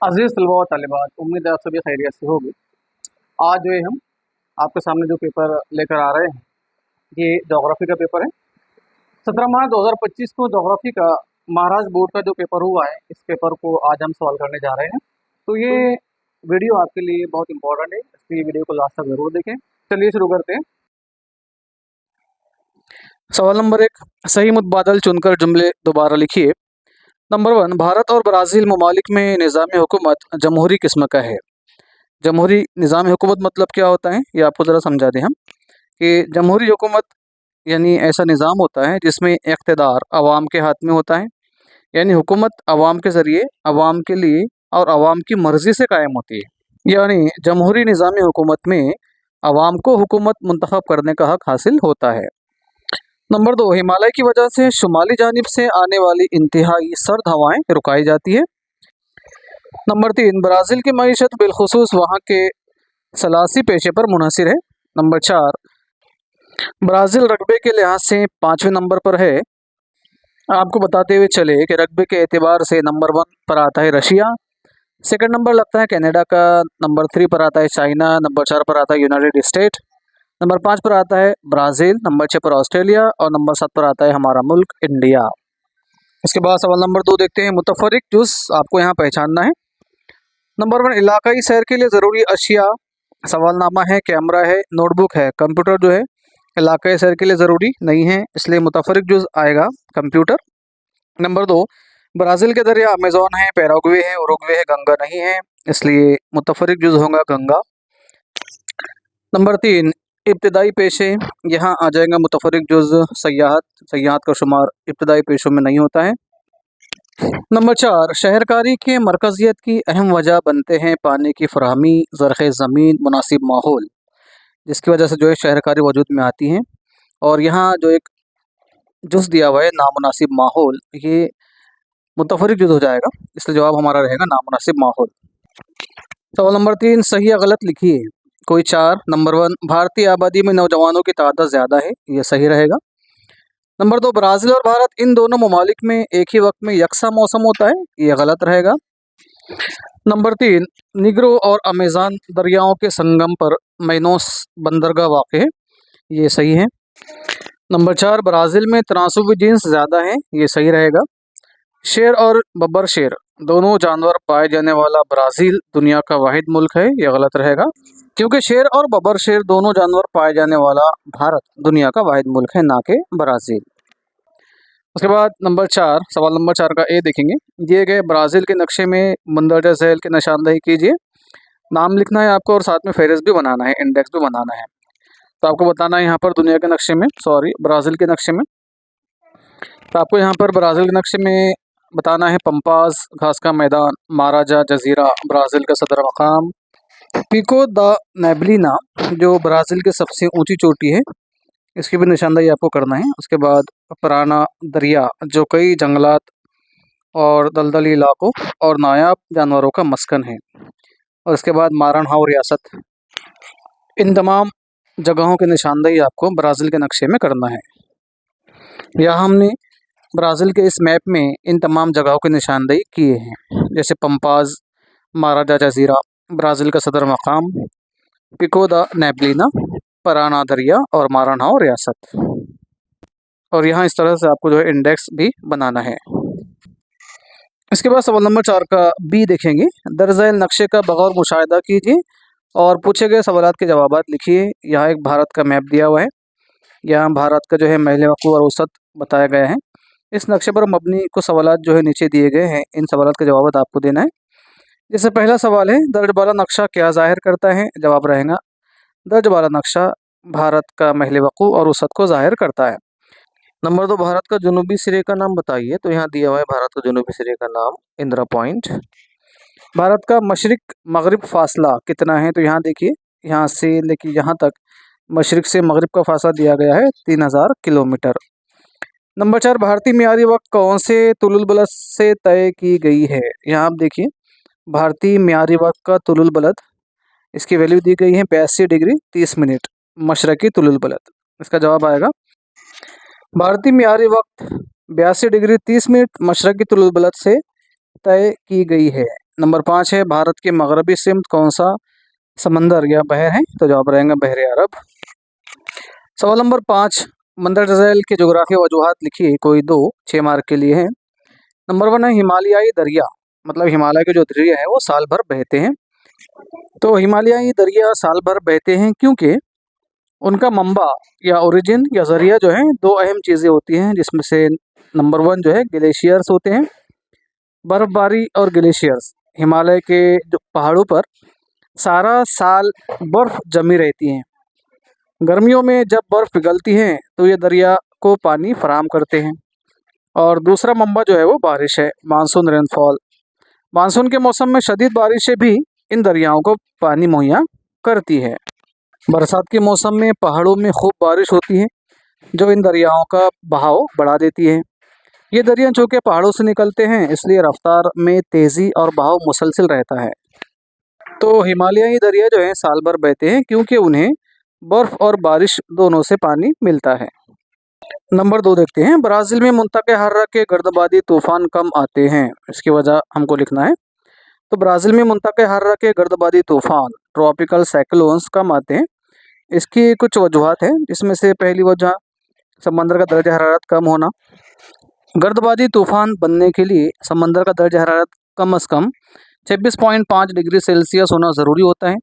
अजीज़ तलबा व तालिबात, उम्मीद है आप सभी खैरियत से होगी। आज जो है हम आपके सामने जो पेपर लेकर आ रहे हैं, ये जोग्राफ़ी का पेपर है। 17 मार्च 2025 को जोग्राफ़ी का महाराष्ट्र बोर्ड का जो पेपर हुआ है, इस पेपर को आज हम सॉल्व करने जा रहे हैं। तो ये वीडियो आपके लिए बहुत इंपॉर्टेंट है, इसलिए वीडियो को लास्ट तक ज़रूर देखें। चलिए शुरू करते हैं। सवाल नंबर 1, सही मुतबादल चुनकर जुमले दोबारा लिखिए। नंबर 1, भारत और ब्राज़ील ममालिक में निज़ाम हुकूमत जमहूरी किस्म का है। जमहूरी निज़ाम हुकूमत मतलब क्या होता है, ये आपको ज़रा समझा दें हम कि जमहूरी हुकूमत यानी ऐसा निज़ाम होता है जिसमें इक़्तिदार अवाम के हाथ में होता है, यानी हुकूमत अवाम के ज़रिए, अवाम के लिए और अवाम की मर्ज़ी से कायम होती है। यानी जमहूरी निज़ाम हुकूमत में अवाम को हुकूमत मुंतखब करने का हक़ हासिल होता है। नंबर 2, हिमालय की वजह से शुमाली जानिब से आने वाली इंतहाई सर्द हवाएं रुकाई जाती है। नंबर 3, ब्राज़ील की मईशत बिलखुसूस वहाँ के सलासी पेशे पर मुनहसिर है। नंबर 4, ब्राज़ील रकबे के लिहाज से 5वें नंबर पर है। आपको बताते हुए चले कि रकबे के एतबार से नंबर 1 पर आता है रशिया, सेकंड नंबर लगता है कनाडा का, नंबर 3 पर आता है चाइना, नंबर 4 पर आता है यूनाइटेड स्टेट, नंबर 5 पर आता है ब्राज़ील, नंबर 6 पर ऑस्ट्रेलिया और नंबर 7 पर आता है हमारा मुल्क इंडिया। इसके बाद सवाल नंबर 2 देखते हैं। मुतफरिक जुज़ आपको यहाँ पहचानना है। नंबर 1, इलाकाई सैर के लिए ज़रूरी अशिया, सवालनामा है, कैमरा है, नोटबुक है। कंप्यूटर जो है इलाकाई सैर के लिए ज़रूरी नहीं है, इसलिए मुतफरिक जुज़ आएगा कंप्यूटर। नंबर 2, ब्राज़ील के दरिया अमेज़न है, पैराग्वे है, उरुग्वे है, गंगा नहीं है, इसलिए मुतफरिक जुज़ होगा गंगा। नंबर 3, इब्तदाई पेशे, यहाँ आ जाएगा मुतफरिक जुज़ सयाहत। सयाहत का शुमार इब्तदाई पेशों में नहीं होता है। नंबर 4, शहरकारी के मरकज़ियत की अहम वजह बनते हैं पानी की फराहमी, ज़रख़े ज़मीन, मुनासिब माहौल, जिसकी वजह से जो है शहरकारी वजूद में आती हैं। और यहाँ जो एक जुज़ दिया हुआ है नामुनासिब माहौल, ये मुतफरिक जुज़ हो जाएगा, इसलिए जवाब हमारा रहेगा नामुनासिब माहौल। सवाल नंबर 3, सही या गलत लिखिए कोई 4। नंबर 1, भारतीय आबादी में नौजवानों की तादाद ज़्यादा है, ये सही रहेगा। नंबर 2, ब्राज़ील और भारत इन दोनों ममालिक में एक ही वक्त में यकसा मौसम होता है, ये गलत रहेगा। नंबर 3, निग्रो और अमेज़न दरियाओं के संगम पर मैनोस बंदरगाह वाक़ है, ये सही है। नंबर 4, ब्राज़ील में तनासुबी जीन्स ज़्यादा हैं, ये सही रहेगा। शेर और बब्बर शेर दोनों जानवर पाए जाने वाला ब्राज़ील दुनिया का वाहिद मुल्क है, ये गलत रहेगा, क्योंकि शेर और बब्बर शेर दोनों जानवर पाए जाने वाला भारत दुनिया का वाहिद मुल्क है, ना कि ब्राज़ील। उसके बाद नंबर 4, सवाल नंबर 4 का ए देखेंगे। दिए गए ब्राज़ील के नक्शे में मंदरजा झैल की निशानदेही कीजिए। नाम लिखना है आपको और साथ में फ़हरिस्त भी बनाना है, इंडेक्स भी बनाना है। तो आपको बताना है यहाँ पर दुनिया के नक्शे में, ब्राज़ील के नक्शे में, तो आपको यहाँ पर ब्राज़ील के नक्शे में बताना है पंपास घास का मैदान, महाराजा जज़ीरा ब्राज़ील का सदर मकाम, पिको द नेबलिना जो ब्राज़ील की सबसे ऊंची चोटी है, इसकी भी निशानदेही आपको करना है। उसके बाद पराना दरिया जो कई जंगलात और दलदली इलाकों और नायाब जानवरों का मस्कन है। और इसके बाद मारनहाउ रियासत, इन तमाम जगहों की निशानदेही आपको ब्राज़ील के नक्शे में करना है। यहाँ हमने ब्राज़ील के इस मैप में इन तमाम जगहों की निशानदेही किए हैं, जैसे पंपाज, महाराजा जज़ीरा ब्राज़ील का सदर मकाम, पिको द नेबलिना, पराना दरिया और मारनहाउ रियासत। और यहाँ इस तरह से आपको जो है इंडेक्स भी बनाना है। इसके बाद सवाल नंबर 4 का बी देखेंगे। दर्ज-ए नक्शे का बगौर मुशाहिदा कीजिए और पूछे गए सवालात के जवाबात लिखिए। यहाँ एक भारत का मैप दिया हुआ है, यहाँ भारत का जो है महल वक़ूफ़ और औसत बताया गया है। इस नक्शे पर मबनी कुछ सवालात जो है नीचे दिए गए हैं, इन सवालात के जवाब आपको देना है। जैसे पहला सवाल है, दर्ज वाला नक्शा क्या ज़ाहिर करता है? जवाब रहेगा दर्ज वाला नक्शा भारत का महल वक़ूफ़ और औसत को ज़ाहिर करता है। नंबर 2, भारत का जनूबी सिरे का नाम बताइए। तो यहाँ दिया हुआ है भारत का जनूबी सिरे का नाम इंदिरा पॉइंट। भारत का मशरिक मगरिब फासला कितना है? तो यहाँ देखिए, यहाँ से लेके यहाँ तक मशरिक से मगरिब का फासला दिया गया है 3000 किलोमीटर। नंबर 4, भारतीय मियारी वक्त कौन से तुलुल बलद से तय की गई है? यहाँ आप देखिए, भारतीय मियारी वक्त का तुलुल बलद, इसकी वैल्यू दी गई है 82 डिग्री 30 मिनट मशरकी तुलुल बलद। इसका जवाब आएगा भारतीय मियारी वक्त 82 डिग्री 30 मिनट मशरकी तुलुल बलद से तय की गई है। नंबर 5 है भारत के मगरबी सिमत कौन सा समंदर या बहर है, तो जवाब रहेगा बहर अरब। सवाल नंबर 5, मंदरजा झैल के जोग्राफी वजूहात लिखिए, कोई दो, 6 मार्क के लिए है। नंबर 1 है हिमालयाई दरिया, मतलब हिमालय के जो दरिया है वो साल भर बहते हैं। तो हिमालयाई दरिया साल भर बहते हैं क्योंकि उनका मंबा या ओरिजिन या जरिया जो है, दो अहम चीज़ें होती हैं, जिसमें से नंबर 1 जो है ग्लेशियर्स होते हैं, बर्फबारी और ग्लेशियर्स। हिमालय के जो पहाड़ों पर सारा साल बर्फ जमी रहती है। गर्मियों में जब बर्फ पिघलती है तो ये दरिया को पानी फराहम करते हैं। और दूसरा मंबा जो है वो बारिश है, मानसून रेनफॉल। मानसून के मौसम में शदीद बारिशें भी इन दरियाओं को पानी मुहैया करती है। बरसात के मौसम में पहाड़ों में खूब बारिश होती है जो इन दरियाओं का बहाव बढ़ा देती है। ये दरिया चूँकि पहाड़ों से निकलते हैं इसलिए रफ्तार में तेज़ी और बहाव मुसलसल रहता है। तो हिमालयाई दरिया जो है साल भर बहते हैं क्योंकि उन्हें बर्फ़ और बारिश दोनों से पानी मिलता है। नंबर 2 देखते हैं, ब्राज़ील में मुंतक़े हर्रा के गर्दबादी तूफ़ान कम आते हैं, इसकी वजह हमको लिखना है। तो ब्राज़ील में मुंतक़े हर्रा के गर्दबादी तूफ़ान ट्रॉपिकल साइक्लोन्स कम आते हैं। इसकी कुछ वजूहात हैं, जिसमें से पहली वजह समंदर का दर्जा हरारत कम होना। गर्दबादी तूफ़ान बनने के लिए समंदर का दर्जा हरारत कम से कम 26.5 डिग्री सेल्सियस होना ज़रूरी होता है।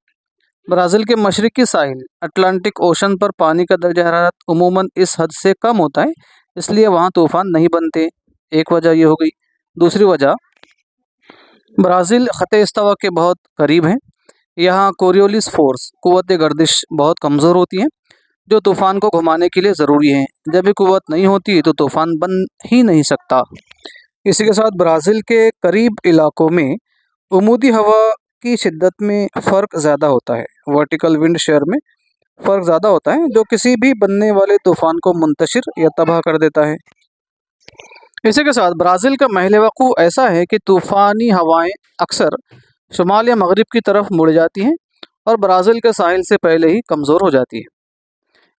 ब्राज़ील के मशरक़ी साहिल अटलांटिक ओशन पर पानी का दर्जा हरारत उमूमन इस हद से कम होता है, इसलिए वहाँ तूफ़ान नहीं बनते। एक वजह ये हो गई। दूसरी वजह, ब्राज़ील ख़ते इस्तवा के बहुत करीब है। यहाँ कोरियोलिस फोर्स क़ुव्वत गर्दिश बहुत कमज़ोर होती है जो तूफ़ान को घुमाने के लिए ज़रूरी है। जब भी क़ुव्वत नहीं होती तो तूफ़ान बन ही नहीं सकता। इसी के साथ ब्राज़ील के करीब इलाकों में उमूदी हवा की शिद्दत में फ़र्क ज़्यादा होता है, वर्टिकल विंड शेयर में फ़र्क ज़्यादा होता है, जो किसी भी बनने वाले तूफ़ान को मुंतशिर या तबाह कर देता है। इसी के साथ ब्राज़ील का महल वक़ू ऐसा है कि तूफ़ानी हवाएं अक्सर शुमाल या मगरिब की तरफ मुड़ जाती हैं और ब्राज़ील के साहिल से पहले ही कमज़ोर हो जाती है।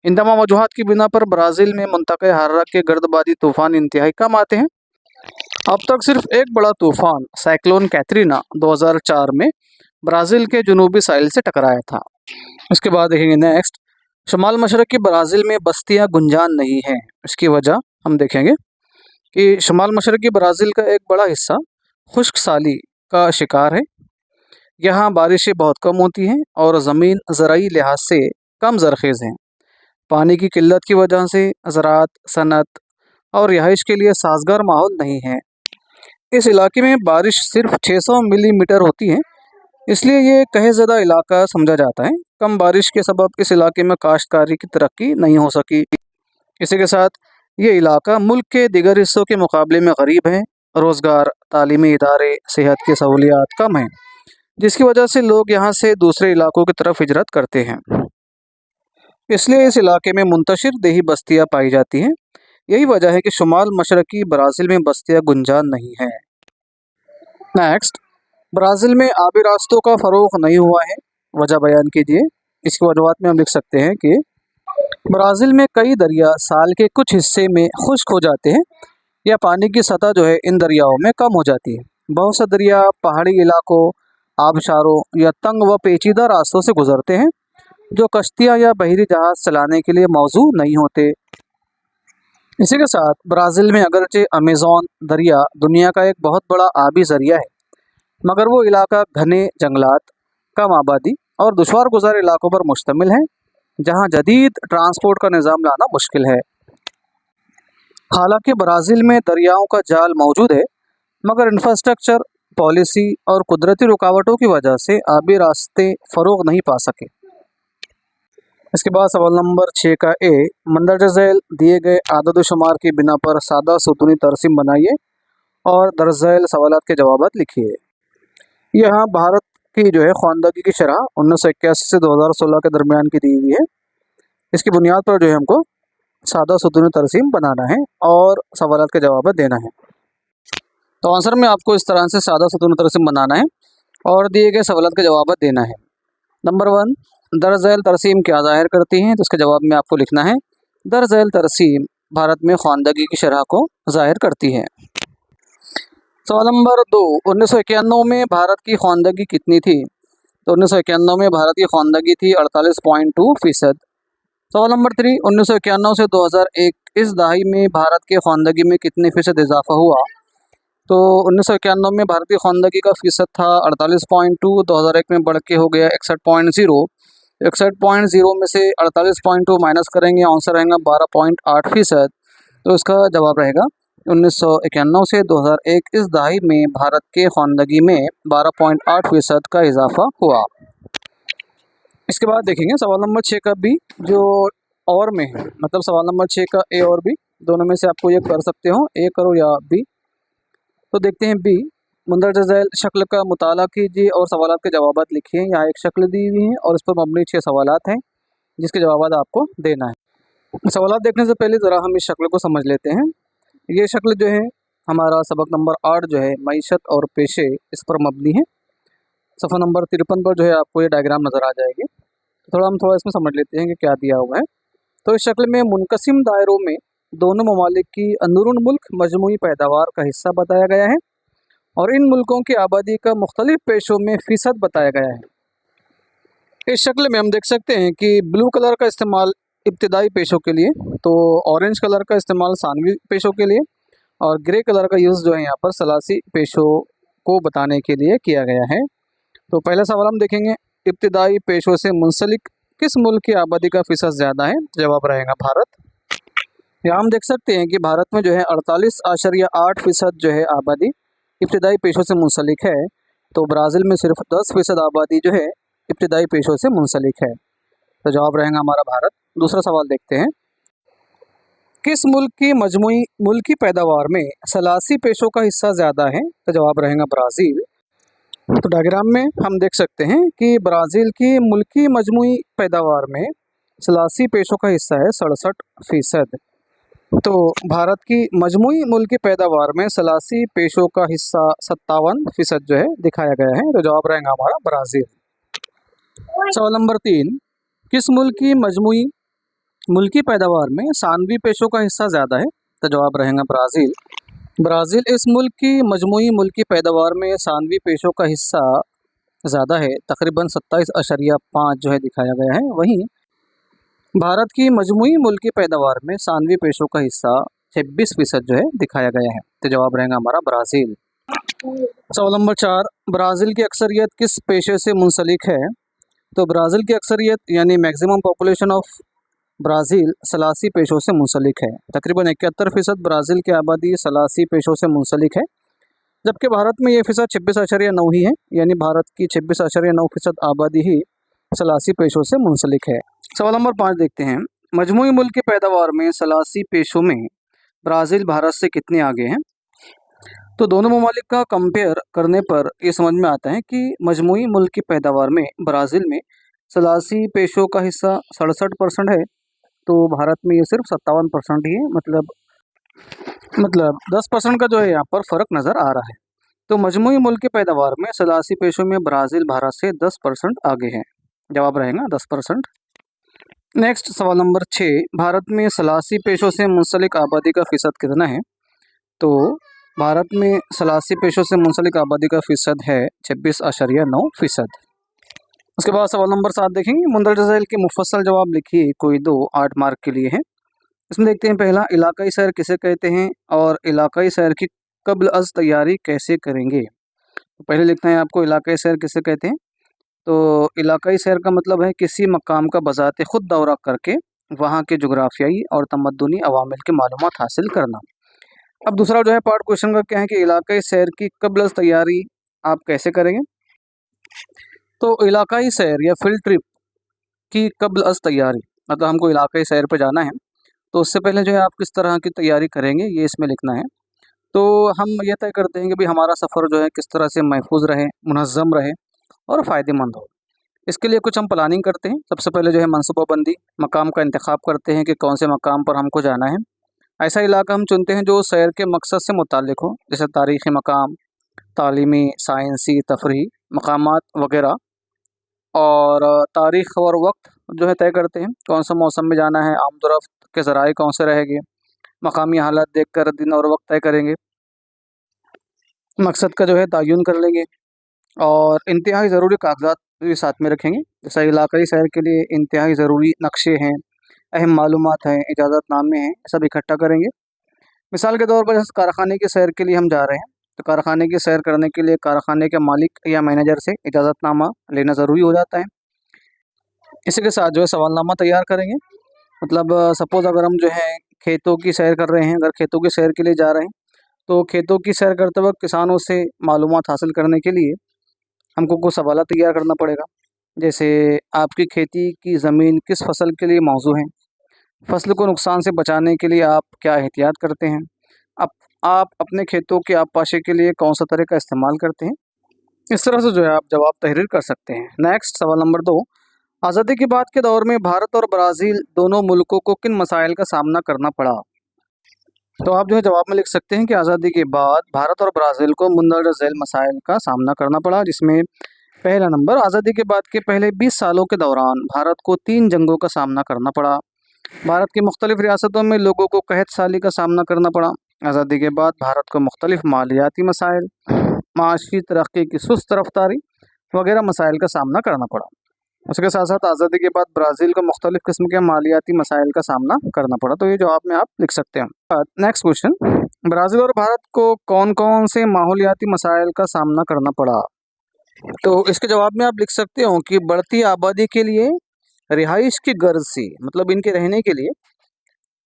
इन तमाम वजूहात की बिना पर ब्राज़ील में मुंतक़े हर्रा के गर्दबादी तूफ़ान इंतहाई कम आते हैं। अब तक सिर्फ एक बड़ा तूफ़ान साइक्लोन कैटरीना 2004 में ब्राज़ील के जनूबी साहिल से टकराया था। इसके बाद देखेंगे नेक्स्ट, शुमाल मशरक़ी ब्राज़ील में बस्तियां गुंजान नहीं हैं। इसकी वजह हम देखेंगे कि शुमाल मशरक़ी ब्राज़ील का एक बड़ा हिस्सा खुश्क साली का शिकार है। यहाँ बारिशें बहुत कम होती हैं और ज़मीन ज़राई लिहाज से कम ज़रख़ेज़ हैं। पानी की किल्लत की वजह से ज़राअत, सनत और रिहाइश के लिए साज़गार माहौल नहीं है। इस इलाके में बारिश सिर्फ 600 मिलीमीटर होती है, इसलिए ये कहे-ज़दा इलाका समझा जाता है। कम बारिश के सबब इस इलाके में काश्तकारी की तरक्की नहीं हो सकी। इसी के साथ ये इलाका मुल्क के दीगर हिस्सों के मुकाबले में गरीब है। रोज़गार, तालीमी इदारे, सेहत की सहूलियात कम हैं, जिसकी वजह से लोग यहाँ से दूसरे इलाकों की तरफ हिजरत करते हैं। इसलिए इस इलाके में मुंतशिर देही बस्तियाँ पाई जाती हैं। यही वजह है कि शुमाल मशरक़ी ब्राज़ील में बस्तियाँ गुंजान नहीं हैं। नेक्स्ट, ब्राज़ील में आबी रास्तों का फ़रोग़ नहीं हुआ है, वजह बयान कीजिए। इसकी वजूहात में हम लिख सकते हैं कि ब्राज़ील में कई दरिया साल के कुछ हिस्से में खुश्क हो जाते हैं या पानी की सतह जो है इन दरियाओं में कम हो जाती है। बहुत से दरिया पहाड़ी इलाकों, आबशारों या तंग व पेचीदा रास्तों से गुजरते हैं जो कश्तियाँ या बहरी जहाज़ चलाने के लिए मौजू नहीं होते। इसी के साथ ब्राज़ील में अगरचे अमेज़न दरिया दुनिया का एक बहुत बड़ा आबी ज़रिया है, मगर वो इलाका घने जंगलात, कम आबादी और दुश्वार गुज़ार इलाकों पर मुश्तमिल है, जहाँ जदीद ट्रांसपोर्ट का निज़ाम लाना मुश्किल है। हालांकि ब्राज़ील में दरियाओं का जाल मौजूद है, मगर इंफ्रास्ट्रक्चर, पॉलिसी और कुदरती रुकावटों की वजह से आबी रास्ते फ़रोग़ नहीं पा सके। इसके बाद सवाल नंबर 6 का ए, मंदरजा झैल दिए गए आदद-ओ-शुमार की बिना पर सादा सुतूनी तरसीम बनाइए और दर्ज झैल सवालात के जवाबात लिखिए। यहाँ भारत की जो है ख़वानदगी की शरह 1981 से 2016 के दरमियान की दी हुई है। इसकी बुनियाद पर जो है हमको सादा सुतूनी तरसीम बनाना है और सवालात के जवाब देना है। तो आंसर में आपको इस तरह से सादा सुतूनी तरसीम बनाना है और दिए गए सवालात के जवाब देना है। नंबर 1, दर्ज झैल तरसीम क्या ज़ाहिर करती हैं, तो इसके जवाब में आपको लिखना है दर्ज झैल तरसीम भारत में ख़वानदगी की शरह को ज़ाहिर करती है। सवाल नंबर 2, 1991 में भारत की ख्वानदगी कितनी थी? तो 1991 में भारत की ख्वानदगी थी 48.2%। सवाल नंबर 3, 1991 से 2001 इस दहाई में भारत के ख्वानदगी में कितने फीसद इजाफा हुआ? तो 1991 में भारत की ख्वानदगी का फीसद था 48.2, 2001 में बढ़ के हो गया 61.0। 61.0 में से 48.2 माइनस करेंगे, आंसर रहेगा 12.8%। तो इसका जवाब रहेगा 1991 से 2001 इस दहाई में भारत के ख्वानदगी में 12.8% का इजाफा हुआ। इसके बाद देखेंगे सवाल नंबर 6 का बी, जो और में है, मतलब सवाल नंबर 6 का ए और बी दोनों में से आपको ये कर सकते हो, ए करो या बी। तो देखते हैं बी, मुंदरजा झैल शक्ल का मुताला कीजिए और सवालात के जवाबात लिखिए। यहाँ एक शक्ल दी हुई है और इस पर मबनी 6 सवालात हैं जिसके जवाबात आपको देना है। सवालात देखने से पहले ज़रा हम इस शक्ल को समझ लेते हैं। ये शक्ल जो है हमारा सबक नंबर 8 जो है मईशत और पेशे, इस पर मबनी है। सफ़ा नंबर 53 पर जो है आपको ये डायग्राम नज़र आ जाएगी। तो हम थोड़ा इसमें समझ लेते हैं कि क्या दिया हुआ है। तो इस शक्ल में मुनकसिम दायरों में दोनों ममालिक की अंदरून मुल्क मजमूई पैदावार का हिस्सा बताया गया है और इन मुल्कों की आबादी का मुख्तलिफ पेशों में फ़ीसद बताया गया है। इस शक्ल में हम देख सकते हैं कि ब्लू कलर का इस्तेमाल इब्तदाई पेशों के लिए, तो ऑरेंज कलर का इस्तेमाल सानवी पेशों के लिए और ग्रे कलर का यूज़ जो है यहाँ पर सलासी पेशों को बताने के लिए किया गया है। तो पहला सवाल हम देखेंगे, इब्तदाई पेशों से मुंसलिक किस मुल्क की आबादी का फ़ीसद ज़्यादा है? जवाब रहेगा भारत। यहाँ हम देख सकते हैं कि भारत में जो है 48.8% जो है आबादी इब्तदाई पेशों से मुंसलिक है, तो ब्राज़ील में सिर्फ 10% आबादी जो है इब्तदाई पेशों से मुंसलिक है। तो जवाब रहेगा हमारा भारत। दूसरा सवाल देखते हैं, किस मुल्क की मजमूई मुल्की पैदावार में सलासी पेशों का हिस्सा ज़्यादा है? तो जवाब रहेगा ब्राज़ील। तो डायग्राम में हम देख सकते हैं कि ब्राज़ील की मुल्की मजमूई पैदावार में सलासी पेशों का हिस्सा है 67%। तो भारत की मजमूई मुल्की पैदावार में सलासी पेशों का हिस्सा 57% जो है दिखाया गया है। तो जवाब रहेगा हमारा ब्राज़ील। सवाल नंबर 3, किस मुल्क की मजमूई मुल्की पैदावार में सानवी पेशों का हिस्सा ज़्यादा है? तो जवाब रहेगा ब्राज़ील। ब्राज़ील इस मुल्क की मजमूई मुल्की पैदावार में सानवी पेशों का हिस्सा ज़्यादा है, तकरीबन 27.5 जो है दिखाया गया है। वहीं भारत की मजमूई मुल्की पैदावार में सानवी पेशों का हिस्सा 26% जो है दिखाया गया है। तो जवाब रहेगा हमारा ब्राज़ील। सवाल नंबर 4, ब्राज़ील की अक्सरियत किस पेशे से मुंसलिक है? तो ब्राज़ील की अक्सरियत यानी maximum population of Brazil Salasi पेशों से मुंसलिक है। तकरीबन 71% ब्राज़ील की आबादी सलासी पेशों से मुंसलिक है, जबकि भारत में ये फ़ीसद 26.9 ही है, यानी भारत की 26.9% आबादी ही सलासी पेशों से मुंसलिक है। सवाल नंबर 5 देखते हैं, मजमूई मुल्क की पैदावार में सलासी पेशों में ब्राज़ील भारत से कितने आगे हैं? तो दोनों ममालिक का कंपेयर करने पर ये समझ में आता है कि मजमूई मुल्क की पैदावार में ब्राज़ील में सलासी पेशों का हिस्सा 67% है, तो भारत में ये सिर्फ 57% ही है। मतलब 10% का जो है यहाँ पर फ़र्क नज़र आ रहा है। तो मजमूई मुल्क की पैदावार में सलासी पेशों में ब्राज़ील भारत से 10% आगे है। जवाब रहेगा 10%। नेक्स्ट सवाल नंबर 6, भारत में सलासी पेशों से मुंसलिक आबादी का फ़ीसद कितना है? तो भारत में सलासी पेशों से मुंसलिक आबादी का फ़ीसद है 26.9%। उसके बाद सवाल नंबर 7 देखेंगे, मुंदरजा झैल के मुफस्सल जवाब लिखिए, कोई 2 8 मार्क के लिए है। इसमें देखते हैं, पहला, इलाकाई सैर किसे कहते हैं और इलाकाई सैर की कब्ल अज़ तैयारी कैसे करेंगे? तो पहले लिखना है आपको, इलाकाई सैर किसे कहते हैं। तो इलाकाई सैर का मतलब है किसी मकाम का बज़ाते खुद दौरा करके वहाँ के जोग्राफियाई और तमद्दुनी अवामिल की मालूमात हासिल करना। अब दूसरा जो है पार्ट क्वेश्चन का क्या है कि इलाकाई सैर की कब्ल अज़ तैयारी आप कैसे करेंगे? तो इलाकाई सैर या फील्ड ट्रिप की कब्ल अज़ तैयारी, मतलब हमको इलाकाई सैर पे जाना है, तो उससे पहले जो है आप किस तरह की तैयारी करेंगे ये इसमें लिखना है। तो हम ये तय करते हैं कि भाई हमारा सफ़र जो है किस तरह से महफूज रहे, मुनज़्ज़म रहे और फ़ायदेमंद हो। इसके लिए कुछ हम प्लानिंग करते हैं। सबसे पहले जो है मनसूबाबंदी, मकाम का इंतखाब करते हैं कि कौन से मकाम पर हमको जाना है। ऐसा इलाका हम चुनते हैं जो सैर के मकसद से मुताल्लिक़ हो, जैसे तारीख़ी मकाम, तालीमी, साइंसी, तफरीही मकामात वगैरह। और तारीख़ और वक्त जो है तय करते हैं, कौन सा मौसम में जाना है, आमद-ओ-रफ़्त के ज़राए कौन से रहेंगे, मकामी हालत देखकर दिन और वक्त तय करेंगे। मकसद का जो है तयन कर लेंगे और इंतहाई ज़रूरी कागजात भी साथ में रखेंगे। जैसा इलाकाई सैर के लिए इंतहाई ज़रूरी नक्शे हैं, अहम मालूमात हैं, इजाज़तनामे हैं, सब इकट्ठा करेंगे। मिसाल के तौर पर जैसे कारखाने की सैर के लिए हम जा रहे हैं, तो कारखाने की सैर करने के लिए कारखाने के मालिक या मैनेजर से इजाज़तनामा लेना ज़रूरी हो जाता है। इसी के साथ जो है सवालनामा तैयार करेंगे। मतलब सपोज़ अगर हम जो है खेतों की सैर कर रहे हैं, अगर खेतों की सैर के लिए जा रहे हैं, तो खेतों की सैर करते वक्त किसानों से मालूमात हासिल करने के लिए हमको कुछ सवाल तैयार करना पड़ेगा। जैसे आपकी खेती की ज़मीन किस फसल के लिए मौजू है, फसल को नुकसान से बचाने के लिए आप क्या एहतियात करते हैं, आप अपने खेतों के आबपाशी के लिए कौन सा तरह का इस्तेमाल करते हैं। इस तरह से जो है आप जवाब तहरीर कर सकते हैं। नेक्स्ट सवाल नंबर 2, आज़ादी के बाद के दौर में भारत और ब्राज़ील दोनों मुल्कों को किन मसाइल का सामना करना पड़ा। तो आप जो है जवाब में लिख सकते हैं कि आज़ादी के बाद भारत और ब्राज़ील को मुंदरजा झैल मसाइल का सामना करना पड़ा, जिसमें पहला नंबर, आज़ादी के बाद के पहले 20 सालों के दौरान भारत को 3 जंगों का सामना करना पड़ा। भारत की मुख्तलिफ रियासतों में लोगों को कहत साली का सामना करना पड़ा। आज़ादी के बाद भारत को मुख्तलिफ मालियाती मसाइल, माशी तरक्की की सुस्त रफ्तारी वगैरह मसाइल का सामना करना पड़ा। उसके साथ साथ आज़ादी के बाद ब्राज़ील को मुख्तलिफ किस्म के मालियाती मसाइल का सामना करना पड़ा। तो ये जवाब में आप लिख सकते हैं। नेक्स्ट क्वेश्चन, ब्राज़ील और भारत को कौन कौन से माहौलियाती मसाइल का सामना करना पड़ा। तो इसके जवाब में आप लिख सकते हो कि बढ़ती आबादी के लिए रिहाइश की गर्ज से, मतलब इनके रहने के लिए,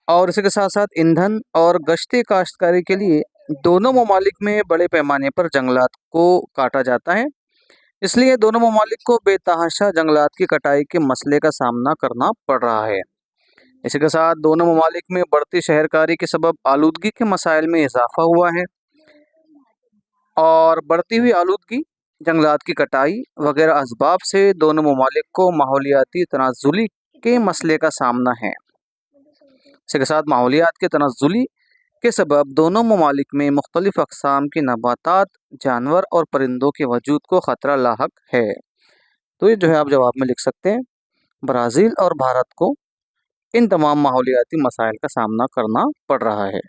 और इसी के साथ साथ ईंधन और गश्ती काश्तकारी के लिए दोनों ममालिक में बड़े पैमाने पर जंगलात को काटा जाता है। इसलिए दोनों ममालिक को बेतहाशा जंगलात की कटाई के मसले का सामना करना पड़ रहा है। इसी के साथ दोनों ममालिक में बढ़ती शहरकारी के सबब आलूदगी के मसाइल में इजाफा हुआ है और बढ़ती हुई आलूदगी, जंगलात की कटाई वगैरह असबाब से दोनों ममालिक को माहौलियाती तनाज़ुली के मसले का सामना है। इसी के साथ माहौलियात के तनाज़ुली के सबब दोनों ममालिक में मुख्तलिफ़ अक़साम की नबातात, जानवर और परिंदों के वजूद को ख़तरा लाहक है। तो ये जो है आप जवाब में लिख सकते हैं, ब्राज़ील और भारत को इन तमाम माहौलियाती मसाइल का सामना करना पड़ रहा है।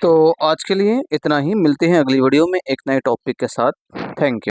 तो आज के लिए इतना ही, मिलते हैं अगली वीडियो में एक नए टॉपिक के साथ। Thank you.